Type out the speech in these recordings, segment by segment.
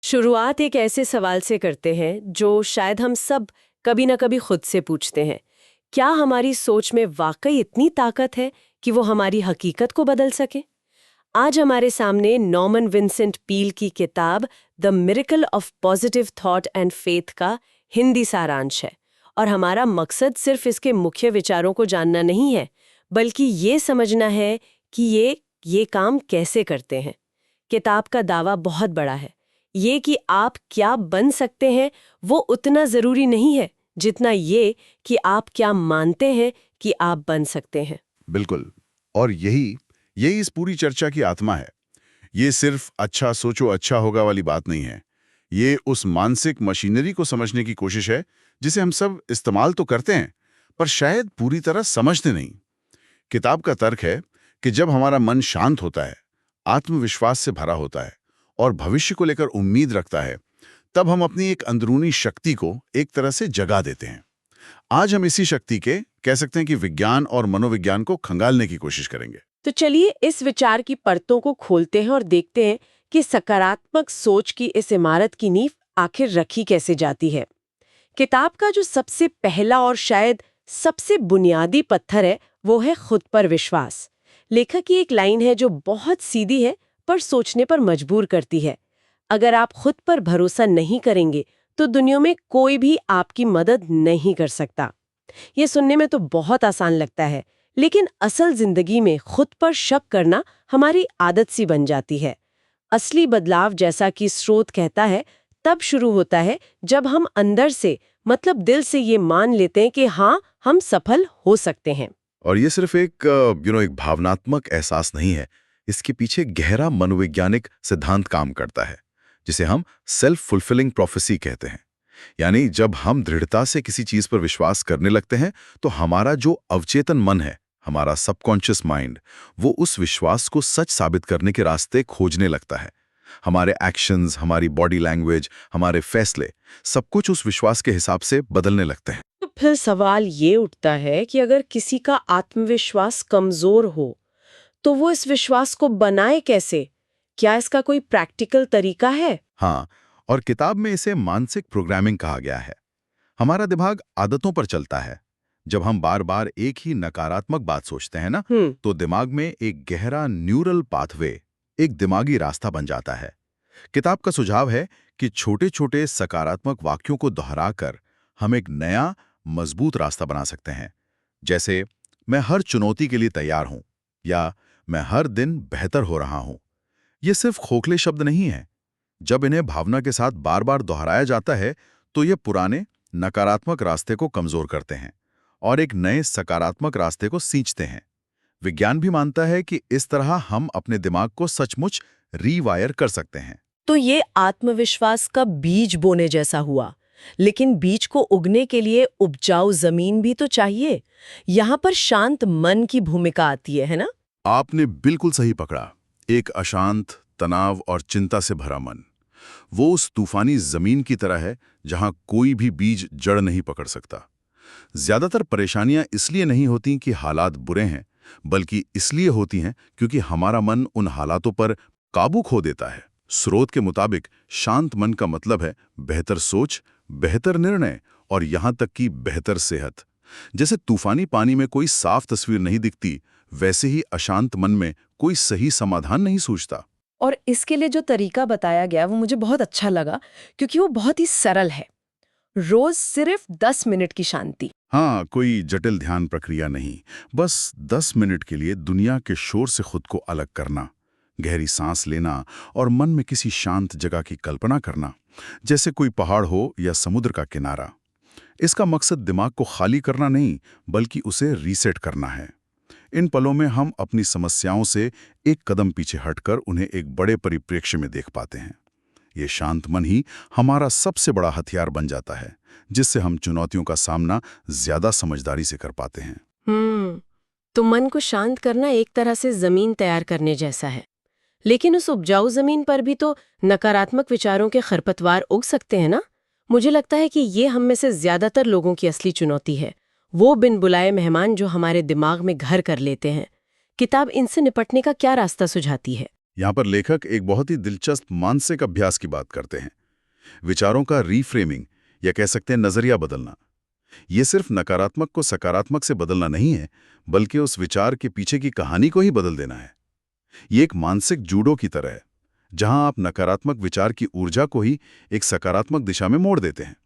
शुरुआत एक ऐसे सवाल से करते हैं जो शायद हम सब कभी ना कभी खुद से पूछते हैं। क्या हमारी सोच में वाकई इतनी ताकत है कि वो हमारी हकीकत को बदल सके? आज हमारे सामने नॉर्मन विंसेंट पील की किताब the miracle of positive thought and faith का हिंदी सारांश है, और हमारा मकसद सिर्फ इसके मुख्य विचारों को जानना नहीं है, बल्कि ये समझना है कि ये काम कैसे करते हैं। किताब का दावा बहुत बड़ा है। ये कि आप क्या बन सकते हैं वो उतना जरूरी नहीं है जितना ये कि आप क्या मानते हैं कि आप बन सकते हैं। बिल्कुल। और यही यही इस पूरी चर्चा की आत्मा है। ये सिर्फ अच्छा सोचो अच्छा होगा वाली बात नहीं है। ये उस मानसिक मशीनरी को समझने की कोशिश है जिसे हम सब इस्तेमाल तो करते हैं, पर शायद पूरी तरह समझते नहीं। किताब का तर्क है कि जब हमारा मन शांत होता है, आत्मविश्वास से भरा होता है और भविष्य को लेकर उम्मीद रखता है, तब हम अपनी एक अंदरूनी शक्ति को एक तरह से जगा देते हैं। आज हम इसी शक्ति के कह सकते हैं कि विज्ञान और मनोविज्ञान को खंगालने की कोशिश करेंगे। तो चलिए इस विचार की परतों को खोलते हैं और देखते हैं कि सकारात्मक सोच की इस इमारत की नींव आखिर रखी कैसे जाती है। किताब का जो सबसे पहला और शायद सबसे बुनियादी पत्थर है वो है खुद पर विश्वास। लेखक की एक लाइन है जो बहुत सीधी है पर सोचने पर मजबूर करती है। अगर आप खुद पर भरोसा नहीं करेंगे तो दुनिया में कोई भी आपकी मदद नहीं कर सकता। ये सुनने में तो बहुत आसान लगता है, लेकिन असल जिंदगी में खुद पर शक करना हमारी आदत सी बन जाती है। असली बदलाव, जैसा कि स्रोत कहता है, तब शुरू होता है जब हम अंदर से, मतलब दिल से ये मान लेते हैं कि हाँ, हम सफल हो सकते हैं। और ये सिर्फ एक एक भावनात्मक एहसास नहीं है। इसके पीछे गहरा मनोवैज्ञानिक सिद्धांत काम करता है, जिसे हम सेल्फ फुलफिलिंग प्रोफेसी कहते हैं। यानी जब हम दृढ़ता से किसी चीज पर विश्वास करने लगते हैं, तो हमारा जो अवचेतन मन है, हमारा सबकॉन्शियस माइंड, वो उस विश्वास को सच साबित करने के रास्ते खोजने लगता है। हमारे एक्शंस, हमारी बॉडी लैंग्वेज, हमारे फैसले, सब कुछ उस विश्वास के हिसाब से बदलने लगते हैं। तो फिर सवाल ये उठता है कि अगर किसी का आत्मविश्वास कमजोर हो तो वो इस विश्वास को बनाए कैसे? क्या इसका कोई प्रैक्टिकल तरीका है? हाँ, और किताब में इसे मानसिक प्रोग्रामिंग कहा गया है। हमारा दिमाग आदतों पर चलता है। जब हम बार बार एक ही नकारात्मक बात सोचते हैं ना, तो दिमाग में एक गहरा न्यूरल पाथवे, एक दिमागी रास्ता बन जाता है। किताब का सुझाव है कि छोटे छोटे सकारात्मक वाक्यों को दोहराकर हम एक नया मजबूत रास्ता बना सकते हैं। जैसे, मैं हर चुनौती के लिए तैयार हूं, या मैं हर दिन बेहतर हो रहा हूं। ये सिर्फ खोखले शब्द नहीं है। जब इन्हें भावना के साथ बार बार दोहराया जाता है, तो ये पुराने नकारात्मक रास्ते को कमजोर करते हैं और एक नए सकारात्मक रास्ते को सींचते हैं। विज्ञान भी मानता है कि इस तरह हम अपने दिमाग को सचमुच रीवायर कर सकते हैं। तो ये आत्मविश्वास का बीज बोने जैसा हुआ, लेकिन बीज को उगने के लिए उपजाऊ जमीन भी तो चाहिए। यहाँ पर शांत मन की भूमिका आती है ना? आपने बिल्कुल सही पकड़ा। एक अशांत, तनाव और चिंता से भरा मन, वो उस तूफानी जमीन की तरह है जहां कोई भी बीज जड़ नहीं पकड़ सकता। ज्यादातर परेशानियां इसलिए नहीं होती कि हालात बुरे हैं, बल्कि इसलिए होती हैं क्योंकि हमारा मन उन हालातों पर काबू खो देता है। स्रोत के मुताबिक शांत मन का मतलब है बेहतर सोच, बेहतर निर्णय और यहां तक कि बेहतर सेहत। जैसे तूफानी पानी में कोई साफ तस्वीर नहीं दिखती, वैसे ही अशांत मन में कोई सही समाधान नहीं सूझता। और इसके लिए जो तरीका बताया गया वो मुझे बहुत अच्छा लगा, क्योंकि वो बहुत ही सरल है। रोज सिर्फ 10 मिनट की शांति। हाँ, कोई जटिल ध्यान प्रक्रिया नहीं, बस 10 मिनट के लिए दुनिया के शोर से खुद को अलग करना, गहरी सांस लेना और मन में किसी शांत जगह की कल्पना करना, जैसे कोई पहाड़ हो या समुद्र का किनारा। इसका मकसद दिमाग को खाली करना नहीं, बल्कि उसे रीसेट करना है। इन पलों में हम अपनी समस्याओं से एक कदम पीछे हटकर उन्हें एक बड़े परिप्रेक्ष्य में देख पाते हैं। ये शांत मन ही हमारा सबसे बड़ा हथियार बन जाता है, जिससे हम चुनौतियों का सामना ज्यादा समझदारी से कर पाते हैं। तो मन को शांत करना एक तरह से जमीन तैयार करने जैसा है। लेकिन उस उपजाऊ जमीन पर भी तो नकारात्मक विचारों के खरपतवार उग सकते हैं ना? मुझे लगता है कि ये हम में से ज्यादातर लोगों की असली चुनौती है, वो बिन बुलाए मेहमान जो हमारे दिमाग में घर कर लेते हैं। किताब इनसे निपटने का क्या रास्ता सुझाती है? यहाँ पर लेखक एक बहुत ही दिलचस्प मानसिक अभ्यास की बात करते हैं। विचारों का रीफ्रेमिंग या कह सकते हैं नजरिया बदलना। ये सिर्फ नकारात्मक को सकारात्मक से बदलना नहीं है, बल्कि उस विचार के पीछे की कहानी को ही बदल देना है। ये एक मानसिक जूडो की तरह है, जहां आप नकारात्मक विचार की ऊर्जा को ही एक सकारात्मक दिशा में मोड़ देते हैं।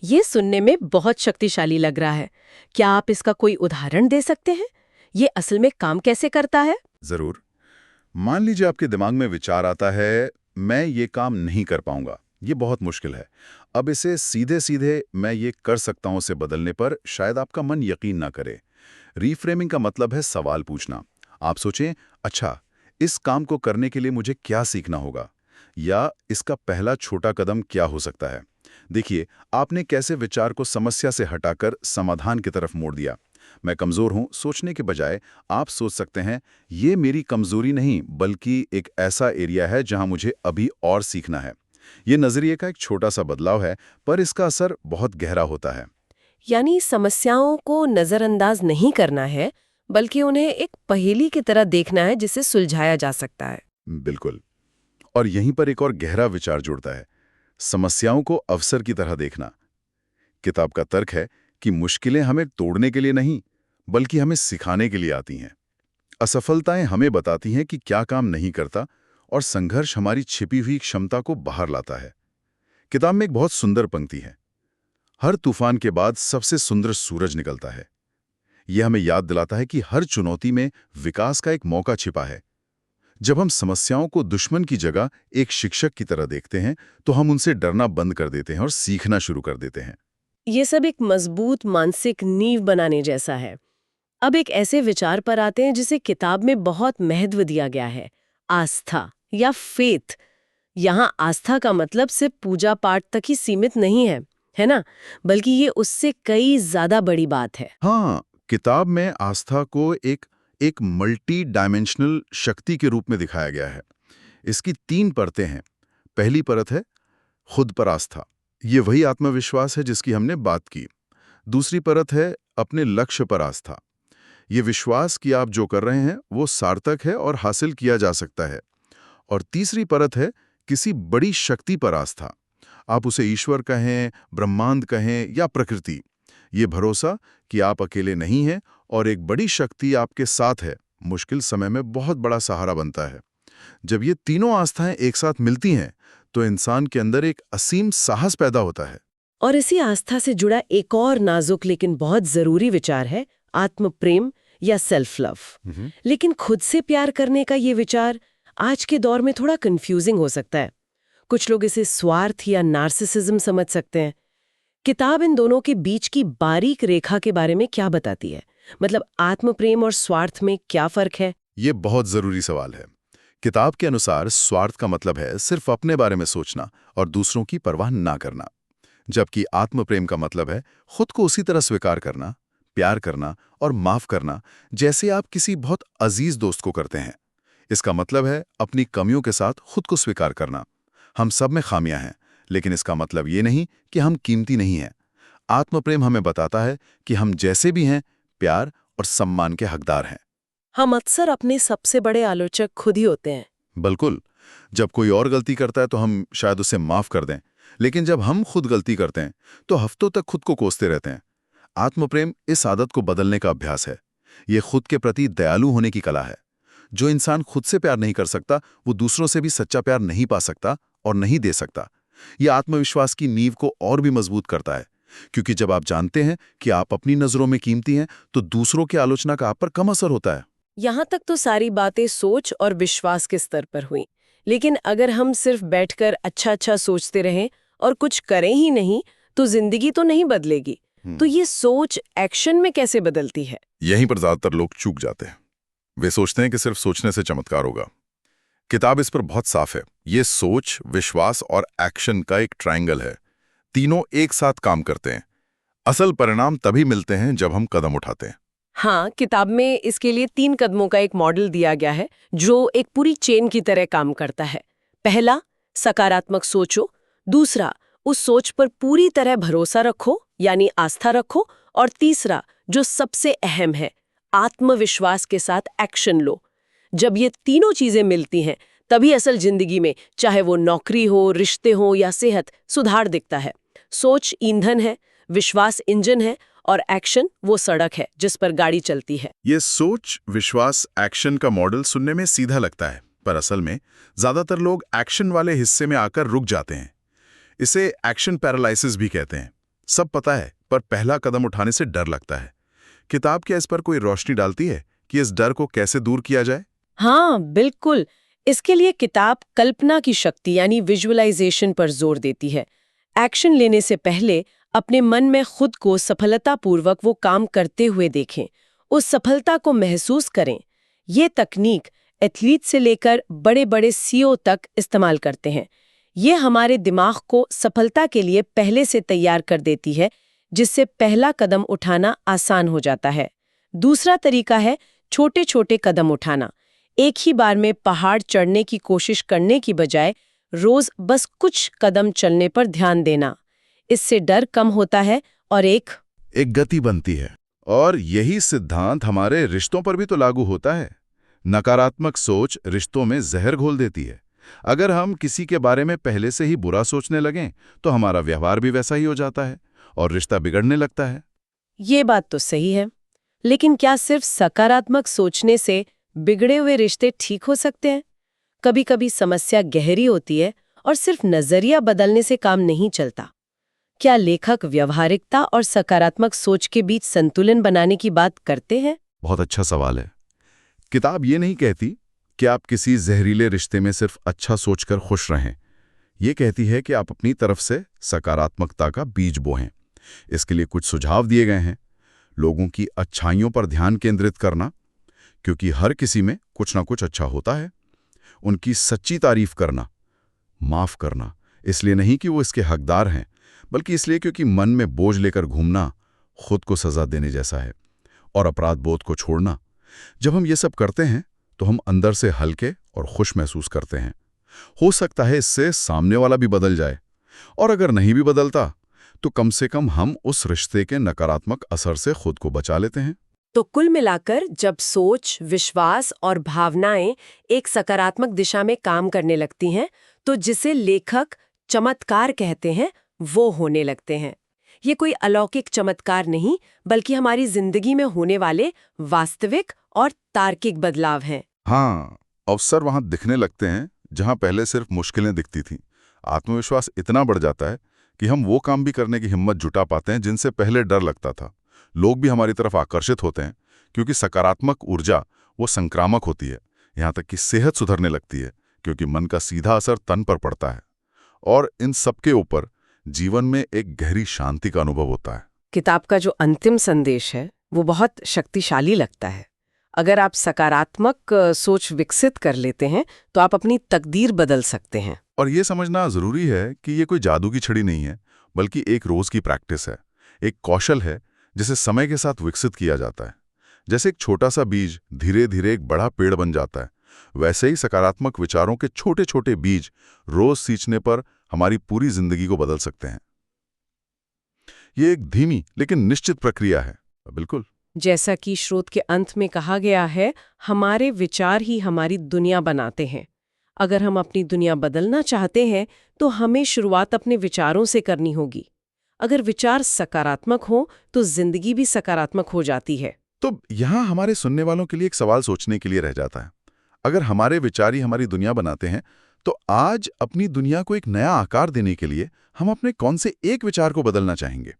ये सुनने में बहुत शक्तिशाली लग रहा है। क्या आप इसका कोई उदाहरण दे सकते हैं? ये असल में काम कैसे करता है? जरूर। मान लीजिए आपके दिमाग में विचार आता है, मैं ये काम नहीं कर पाऊंगा, ये बहुत मुश्किल है। अब इसे सीधे सीधे मैं ये कर सकता हूं से बदलने पर शायद आपका मन यकीन ना करे। रीफ्रेमिंग का मतलब है सवाल पूछना। आप सोचें, अच्छा, इस काम को करने के लिए मुझे क्या सीखना होगा, या इसका पहला छोटा कदम क्या हो सकता है। देखिए, आपने कैसे विचार को समस्या से हटाकर समाधान की तरफ मोड़ दिया। मैं कमजोर हूं सोचने के बजाय आप सोच सकते हैं, ये मेरी कमजोरी नहीं बल्कि एक ऐसा एरिया है जहां मुझे अभी और सीखना है। ये नजरिए का एक छोटा सा बदलाव है, पर इसका असर बहुत गहरा होता है। यानी समस्याओं को नजरअंदाज नहीं करना है, बल्कि उन्हें एक पहेली की तरह देखना है जिसे सुलझाया जा सकता है। बिल्कुल। और यहीं पर एक और गहरा विचार जुड़ता है, समस्याओं को अवसर की तरह देखना। किताब का तर्क है कि मुश्किलें हमें तोड़ने के लिए नहीं, बल्कि हमें सिखाने के लिए आती हैं। असफलताएं हमें बताती हैं कि क्या काम नहीं करता, और संघर्ष हमारी छिपी हुई क्षमता को बाहर लाता है। किताब में एक बहुत सुंदर पंक्ति है, हर तूफान के बाद सबसे सुंदर सूरज निकलता है। यह हमें याद दिलाता है कि हर चुनौती में विकास का एक मौका छिपा है। जब हम समस्याओं को दुश्मन की जगह एक शिक्षक की तरह देखते हैं, तो हम उनसे डरना बंद कर देते हैं और सीखना शुरू कर देते हैं। ये सब एक मजबूत मानसिक नींव बनाने जैसा है। अब एक ऐसे विचार पर आते हैं जिसे किताब में बहुत महत्व दिया गया है, आस्था या फेथ। यहाँ आस्था का मतलब सिर्फ पूजा पाठ तक ही सीमित नहीं है ना? बल्कि ये उससे कई ज्यादा बड़ी बात है। हाँ, किताब में आस्था को एक मल्टी डायमेंशनल शक्ति के रूप में दिखाया गया है। इसकी 3 परतें हैं। पहली परत है खुद पर आस्था। ये वही आत्मविश्वास है जिसकी हमने बात की। दूसरी परत है अपने लक्ष्य पर आस्था। ये विश्वास कि आप जो कर रहे हैं वो सार्थक है और हासिल किया जा सकता है। और तीसरी परत है किसी बड़ी शक्ति पर आस्था। आप उसे ईश्वर कहें, ब्रह्मांड कहें या प्रकृति। ये भरोसा कि आप अकेले नहीं हैं और एक बड़ी शक्ति आपके साथ है, मुश्किल समय में बहुत बड़ा सहारा बनता है। जब ये तीनों आस्थाएं एक साथ मिलती हैं, तो इंसान के अंदर एक असीम साहस पैदा होता है। और इसी आस्था से जुड़ा एक और नाजुक लेकिन बहुत जरूरी विचार है आत्म प्रेम या सेल्फ लव। लेकिन खुद से प्यार करने का ये विचार आज के दौर में थोड़ा कंफ्यूजिंग हो सकता है। कुछ लोग इसे स्वार्थ या नार्सिसिज्म समझ सकते हैं। किताब इन दोनों के बीच की बारीक रेखा के बारे में क्या बताती है? मतलब आत्म प्रेम और स्वार्थ में क्या फर्क है? ये बहुत जरूरी सवाल है। किताब के अनुसार स्वार्थ का मतलब है सिर्फ अपने बारे में सोचना और दूसरों की परवाह ना करना, जबकि आत्म प्रेम का मतलब है खुद को उसी तरह स्वीकार करना, प्यार करना और माफ करना जैसे आप किसी बहुत अजीज दोस्त को करते हैं। इसका मतलब है अपनी कमियों के साथ खुद को स्वीकार करना। हम सब में खामियां हैं, लेकिन इसका मतलब ये नहीं कि हम कीमती नहीं हैं। आत्म प्रेम हमें बताता है कि हम जैसे भी हैं, प्यार और सम्मान के हकदार हैं। हम अक्सर अपने सबसे बड़े आलोचक खुद ही होते हैं। बिल्कुल। जब कोई और गलती करता है तो हम शायद उसे माफ कर दें, लेकिन जब हम खुद गलती करते हैं तो हफ्तों तक खुद को कोसते रहते हैं। आत्मप्रेम इस आदत को बदलने का अभ्यास है। ये खुद के प्रति दयालु होने की कला है। जो इंसान खुद से प्यार नहीं कर सकता, वो दूसरों से भी सच्चा प्यार नहीं पा सकता और नहीं दे सकता। ये आत्मविश्वास की नींव को और भी मजबूत करता है, क्योंकि जब आप जानते हैं कि आप अपनी नजरों में कीमती हैं, तो दूसरों की आलोचना का आप पर कम असर होता है। यहाँ तक तो सारी बातें सोच और विश्वास के स्तर पर हुई, लेकिन अगर हम सिर्फ बैठकर अच्छा सोचते रहें और कुछ करें ही नहीं, तो जिंदगी तो नहीं बदलेगी। तो ये सोच एक्शन में कैसे बदलती है? यहीं पर ज्यादातर लोग चूक जाते हैं। वे सोचते हैं कि सिर्फ सोचने से चमत्कार होगा। किताब इस पर बहुत साफ है। ये सोच, विश्वास और एक्शन का एक ट्रायंगल है। तीनों एक साथ काम करते हैं। असल परिणाम तभी मिलते हैं जब हम कदम उठाते हैं। हाँ, किताब में इसके लिए 3 कदमों का एक मॉडल दिया गया है जो एक पूरी चेन की तरह काम करता है। पहला, सकारात्मक सोचो। दूसरा, उस सोच पर पूरी तरह भरोसा रखो यानी आस्था रखो। और तीसरा, जो सबसे अहम है, आत्मविश्वास के साथ एक्शन लो। जब ये तीनों चीजें मिलती हैं, तभी असल जिंदगी में, चाहे वो नौकरी हो, रिश्ते हो या सेहत, सुधार दिखता है। सोच ईंधन है, विश्वास इंजन है, और एक्शन वो सड़क है जिस पर गाड़ी चलती है। ये सोच, विश्वास, एक्शन का मॉडल सुनने में सीधा लगता है, पर असल में ज्यादातर लोग एक्शन वाले हिस्से में आकर रुक जाते हैं। इसे एक्शन पैरालिसिस भी कहते हैं। सब पता है, पर पहला कदम उठाने से डर लगता है। किताब क्या इस पर कोई रोशनी डालती है कि इस डर को कैसे दूर किया जाए? हाँ, बिल्कुल। इसके लिए किताब कल्पना की शक्ति यानी विजुअलाइजेशन पर जोर देती है। एक्शन लेने से पहले अपने मन में खुद को सफलतापूर्वक वो काम करते हुए देखें, उस सफलता को महसूस करें। ये तकनीक एथलीट से लेकर बड़े बड़े सीईओ तक इस्तेमाल करते हैं। ये हमारे दिमाग को सफलता के लिए पहले से तैयार कर देती है, जिससे पहला कदम उठाना आसान हो जाता है। दूसरा तरीका है छोटे छोटे कदम उठाना। एक ही बार में पहाड़ चढ़ने की कोशिश करने की बजाय रोज बस कुछ कदम चलने पर ध्यान देना। इससे डर कम होता है और एक गति बनती है। और यही सिद्धांत हमारे रिश्तों पर भी तो लागू होता है। नकारात्मक सोच रिश्तों में जहर घोल देती है। अगर हम किसी के बारे में पहले से ही बुरा सोचने लगें तो हमारा व्यवहार भी वैसा ही हो जाता है और रिश्ता बिगड़ने लगता है। ये बात तो सही है, लेकिन क्या सिर्फ सकारात्मक सोचने से बिगड़े हुए रिश्ते ठीक हो सकते हैं? कभी-कभी समस्या गहरी होती है और सिर्फ नजरिया बदलने से काम नहीं चलता। क्या लेखक व्यवहारिकता और सकारात्मक सोच के बीच संतुलन बनाने की बात करते हैं? बहुत अच्छा सवाल है। किताब ये नहीं कहती कि आप किसी जहरीले रिश्ते में सिर्फ अच्छा सोचकर खुश रहें। ये कहती है कि आप अपनी तरफ से सकारात्मकता का बीज बोएं। इसके लिए कुछ सुझाव दिए गए हैं। लोगों की अच्छाइयों पर ध्यान केंद्रित करना, क्योंकि हर किसी में कुछ ना कुछ अच्छा होता है। उनकी सच्ची तारीफ करना। माफ करना, इसलिए नहीं कि वो इसके हकदार हैं, बल्कि इसलिए क्योंकि मन में बोझ लेकर घूमना खुद को सजा देने जैसा है। और अपराध बोध को छोड़ना। जब हम ये सब करते हैं तो हम अंदर से हल्के और खुश महसूस करते हैं। हो सकता है इससे सामने वाला भी बदल जाए, और अगर नहीं भी बदलता तो कम से कम हम उस रिश्ते के नकारात्मक असर से खुद को बचा लेते हैं। तो कुल मिलाकर जब सोच, विश्वास और भावनाएं एक सकारात्मक दिशा में काम करने लगती हैं, तो जिसे लेखक चमत्कार कहते हैं, वो होने लगते हैं। ये कोई अलौकिक चमत्कार नहीं, बल्कि हमारी जिंदगी में होने वाले वास्तविक और तार्किक बदलाव हैं। हाँ, अवसर वहां दिखने लगते हैं जहां पहले सिर्फ मुश्किलें दिखती थीं। आत्मविश्वास इतना बढ़ जाता है कि हम वो काम भी करने की हिम्मत जुटा पाते हैं जिनसे पहले डर लगता था। लोग भी हमारी तरफ आकर्षित होते हैं, क्योंकि सकारात्मक ऊर्जा वो संक्रामक होती है। यहाँ तक कि सेहत सुधरने लगती है, क्योंकि मन का सीधा असर तन पर पड़ता है। और इन सबके ऊपर जीवन में एक गहरी शांति का अनुभव होता है। किताब का जो अंतिम संदेश है वो बहुत शक्तिशाली लगता है। अगर आप सकारात्मक सोच विकसित कर लेते हैं तो आप अपनी तकदीर बदल सकते हैं। और ये समझना जरूरी है कि ये कोई जादू की छड़ी नहीं है, बल्कि एक रोज की प्रैक्टिस है, एक कौशल है जिसे समय के साथ विकसित किया जाता है। जैसे एक छोटा सा बीज धीरे धीरे एक बड़ा पेड़ बन जाता है, वैसे ही सकारात्मक विचारों के छोटे छोटे बीज रोज सींचने पर हमारी पूरी जिंदगी को बदल सकते हैं। ये एक धीमी लेकिन निश्चित प्रक्रिया है। बिल्कुल, जैसा कि स्रोत के अंत में कहा गया है, हमारे विचार ही हमारी दुनिया बनाते हैं। अगर हम अपनी दुनिया बदलना चाहते हैं तो हमें शुरुआत अपने विचारों से करनी होगी। अगर विचार सकारात्मक हो तो जिंदगी भी सकारात्मक हो जाती है। तो यहाँ हमारे सुनने वालों के लिए एक सवाल सोचने के लिए रह जाता है। अगर हमारे विचार ही हमारी दुनिया बनाते हैं, तो आज अपनी दुनिया को एक नया आकार देने के लिए हम अपने कौन से एक विचार को बदलना चाहेंगे?